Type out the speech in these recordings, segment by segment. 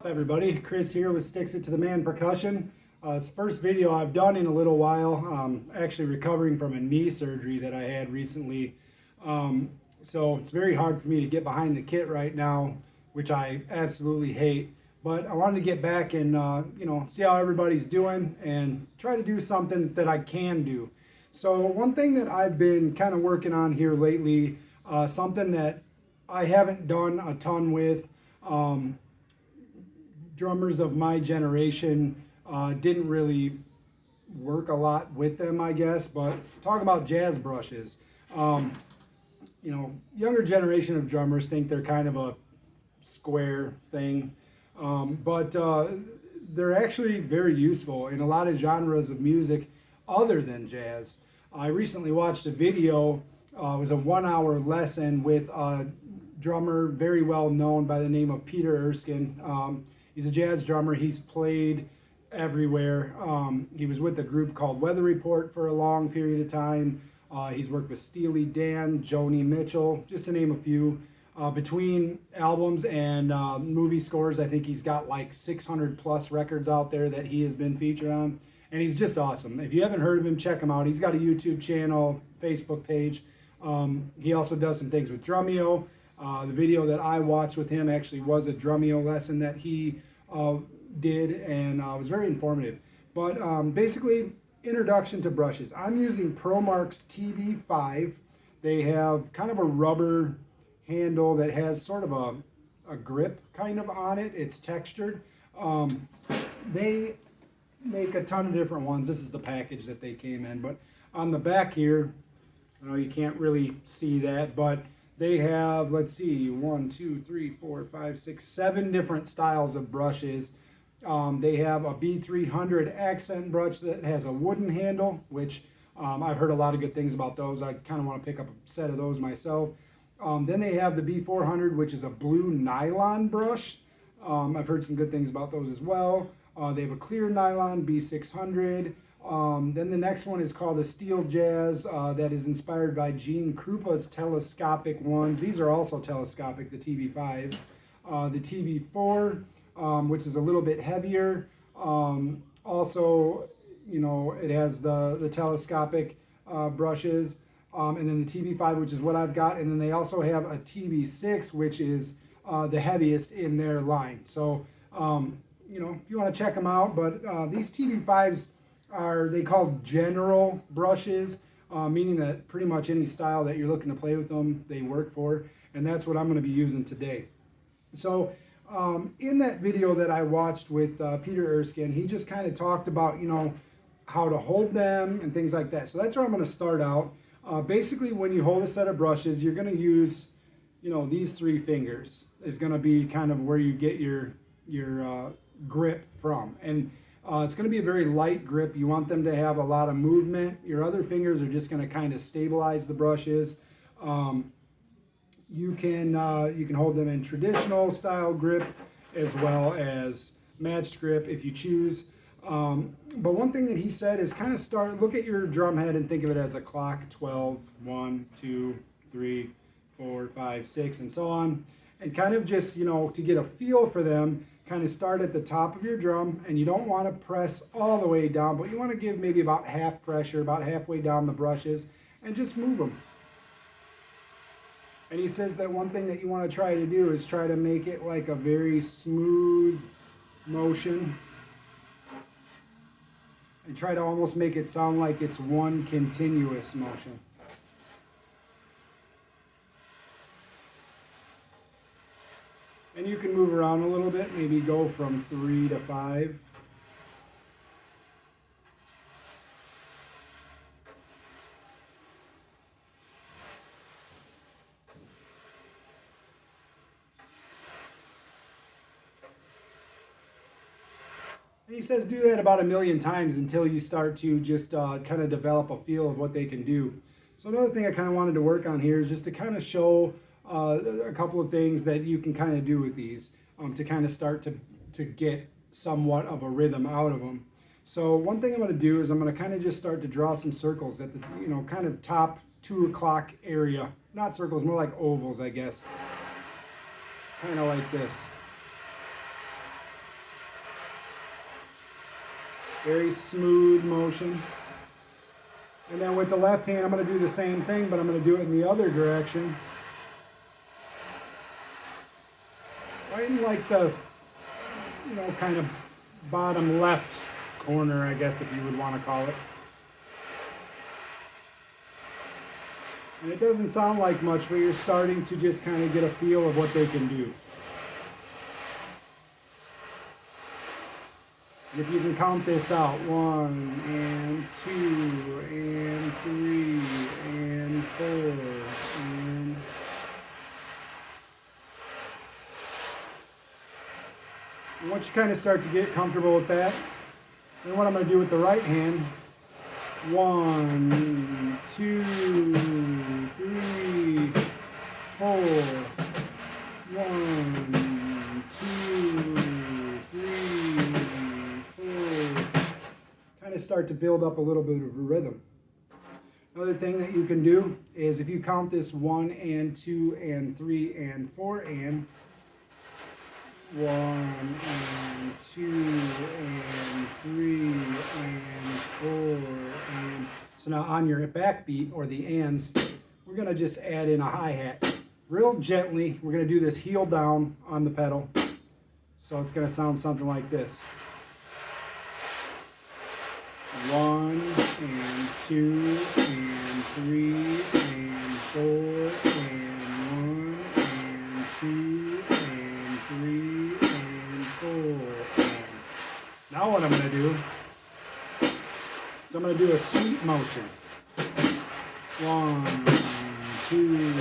Hi everybody, Chris here with Sticks It to the Man Percussion. It's the first video I've done in a little while. Actually recovering from a knee surgery that I had recently. So it's very hard for me to get behind the kit right now, which I absolutely hate. But I wanted to get back and see how everybody's doing and try to do something that I can do. So one thing that I've been kind of working on here lately, something that I haven't done a ton with, drummers of my generation didn't really work a lot with them, I guess, but talk about jazz brushes. Younger generation of drummers think they're kind of a square thing, but they're actually very useful in a lot of genres of music other than jazz. I recently watched a video, it was a 1-hour lesson with a drummer very well known by the name of Erskine. He's a jazz drummer. He's played everywhere. He was with a group called Weather Report for a long period of time. He's worked with Steely Dan, Joni Mitchell, just to name a few. Between albums and movie scores, I think he's got like 600 plus records out there that he has been featured on. And he's just awesome. If you haven't heard of him, check him out. He's got a YouTube channel, Facebook page. He also does some things with Drumeo. The video that I watched with him actually was a Drumeo lesson that he did, and was very informative. But basically, introduction to brushes. I'm using ProMark's TB5. They have kind of a rubber handle that has sort of a grip kind of on it. It's textured. They make a ton of different ones. This is the package that they came in. But on the back here, I know you can't really see that, but they have, let's see, 1, 2, 3, 4, 5, 6, 7 different styles of brushes. They have a B300 accent brush that has a wooden handle, which I've heard a lot of good things about those. I kind of want to pick up a set of those myself. Then they have the B400, which is a blue nylon brush. I've heard some good things about those as well. They have a clear nylon B600. Then the next one is called the Steel Jazz, that is inspired by Gene Krupa's telescopic ones. These are also telescopic, the TB5s. The TB4, which is a little bit heavier. Also, it has the telescopic brushes. And then the TB5, which is what I've got. And then they also have a TB6, which is the heaviest in their line. So, if you want to check them out. But these TB5s they called general brushes, meaning that pretty much any style that you're looking to play with them, they work for, and that's what I'm going to be using today. So in that video that I watched with Erskine, he just kind of talked about, how to hold them and things like that. So that's where I'm going to start out. Basically, when you hold a set of brushes, you're going to use, these 3 fingers is going to be kind of where you get your grip from. And it's going to be a very light grip. You want them to have a lot of movement. Your other fingers are just going to kind of stabilize the brushes. You can hold them in traditional style grip as well as matched grip if you choose. But one thing that he said is kind of look at your drum head and think of it as a clock: 12, 1, 2, 3, 4, 5, 6, and so on. And kind of just, to get a feel for them, kind of start at the top of your drum, and you don't want to press all the way down, but you want to give maybe about half pressure, about halfway down the brushes, and just move them. And he says that one thing that you want to try to do is try to make it like a very smooth motion, and try to almost make it sound like it's one continuous motion. And you can move around a little bit, maybe go from 3 to 5. And he says do that about 1,000,000 times until you start to just kind of develop a feel of what they can do. So another thing I kind of wanted to work on here is just to kind of show a couple of things that you can kind of do with these to kind of start to get somewhat of a rhythm out of them. So one thing I'm going to do is I'm going to kind of just start to draw some circles at the kind of top 2 o'clock area. Not circles, more like ovals, I guess. Kind of like this. Very smooth motion. And then with the left hand, I'm going to do the same thing, but I'm going to do it in the other direction. Right in like the, kind of bottom left corner, I guess, if you would want to call it. And it doesn't sound like much, but you're starting to just kind of get a feel of what they can do. And if you can count this out, 1 and 2 and 3 and 4 and... And once you kind of start to get comfortable with that, then what I'm going to do with the right hand, 1, 2, 3, 4, 1, 2, 3, 4, kind of start to build up a little bit of a rhythm. Another thing that you can do is if you count this 1 and 2 and 3 and 4 and 1 and 2 and 3 and 4 and so now on your backbeat or the ands, we're going to just add in a hi-hat real gently. We're going to do this heel down on the pedal, so it's going to sound something like this. 1 and 2 and 3 and 4 and 1 and 2 and 3 and 4 and... Now what I'm going to do is I'm going to do a sweep motion. 1, 2,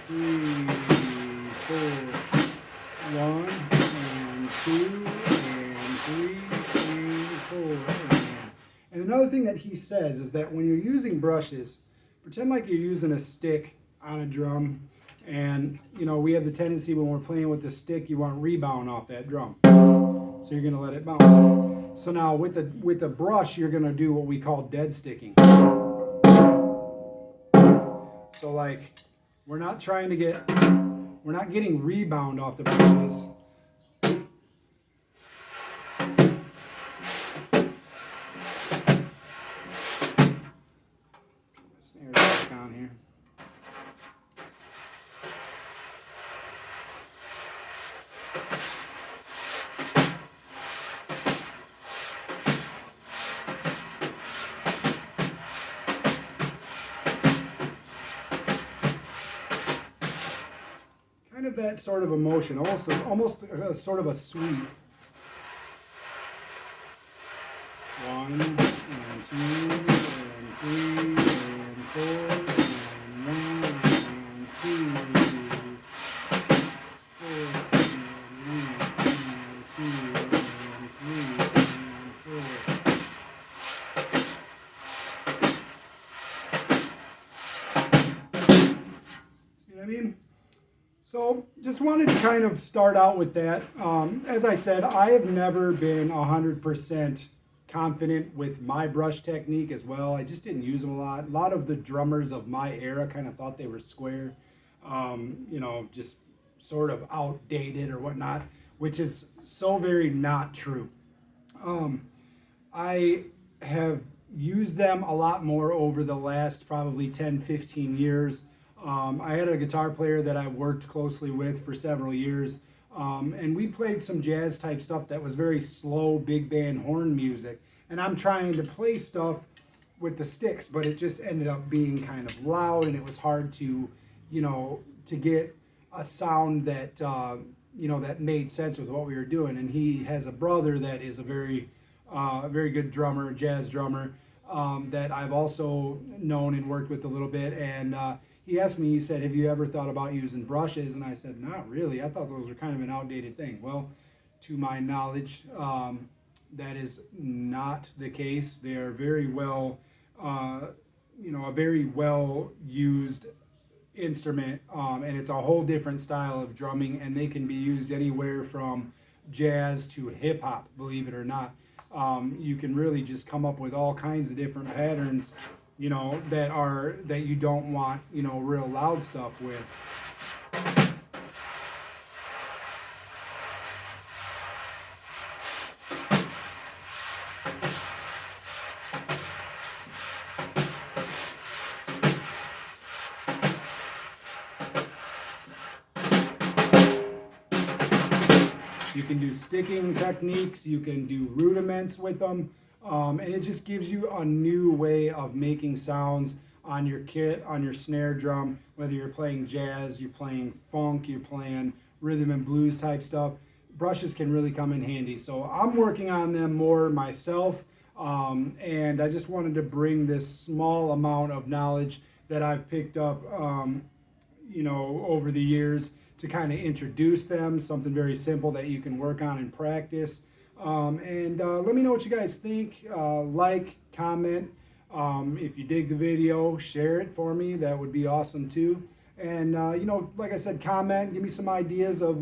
3, 4. 1 and 2 and 3 and 4 and another thing that he says is that when you're using brushes, pretend like you're using a stick on a drum, and we have the tendency when we're playing with the stick, you want rebound off that drum, so you're going to let it bounce. So now with the brush, you're going to do what we call dead sticking. So like we're not getting rebound off the brushes. Down here. Kind of that sort of emotion, almost sort of a sweep. 1 and 2 and 3 and 4. So just wanted to kind of start out with that. As I said, I have never been 100% confident with my brush technique as well. I just didn't use them a lot. A lot of the drummers of my era kind of thought they were square, just sort of outdated or whatnot, which is so very not true. I have used them a lot more over the last probably 10, 15 years. I had a guitar player that I worked closely with for several years, and we played some jazz type stuff that was very slow, big band horn music, and I'm trying to play stuff with the sticks, but it just ended up being kind of loud, and it was hard to, to get a sound that, that made sense with what we were doing. And he has a brother that is a very good drummer, jazz drummer, that I've also known and worked with a little bit, and he asked me, he said, have you ever thought about using brushes? And I said, not really. I thought those were kind of an outdated thing. Well, to my knowledge, that is not the case. They are very well, a very well used instrument, and it's a whole different style of drumming, and they can be used anywhere from jazz to hip hop, believe it or not. You can really just come up with all kinds of different patterns, that you don't want, real loud stuff with. You can do sticking techniques, you can do rudiments with them, and it just gives you a new way of making sounds on your kit, on your snare drum, whether you're playing jazz, you're playing funk, you're playing rhythm and blues type stuff. Brushes can really come in handy. So I'm working on them more myself, and I just wanted to bring this small amount of knowledge that I've picked up, over the years to kind of introduce them, something very simple that you can work on and practice. And let me know what you guys think. Like, comment. If you dig the video, share it for me. That would be awesome too. And, like I said, comment, give me some ideas of,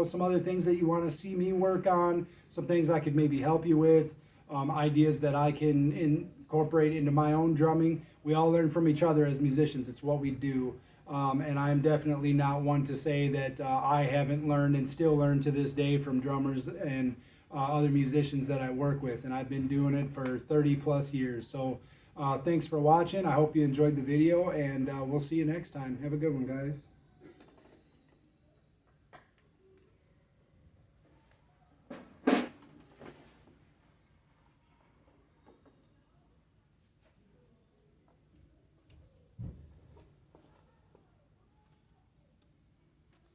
some other things that you want to see me work on, some things I could maybe help you with, ideas that I can incorporate into my own drumming. We all learn from each other as musicians. It's what we do. And I'm definitely not one to say that I haven't learned and still learn to this day from drummers and other musicians that I work with. And I've been doing it for 30 plus years. So thanks for watching. I hope you enjoyed the video, and we'll see you next time. Have a good one, guys.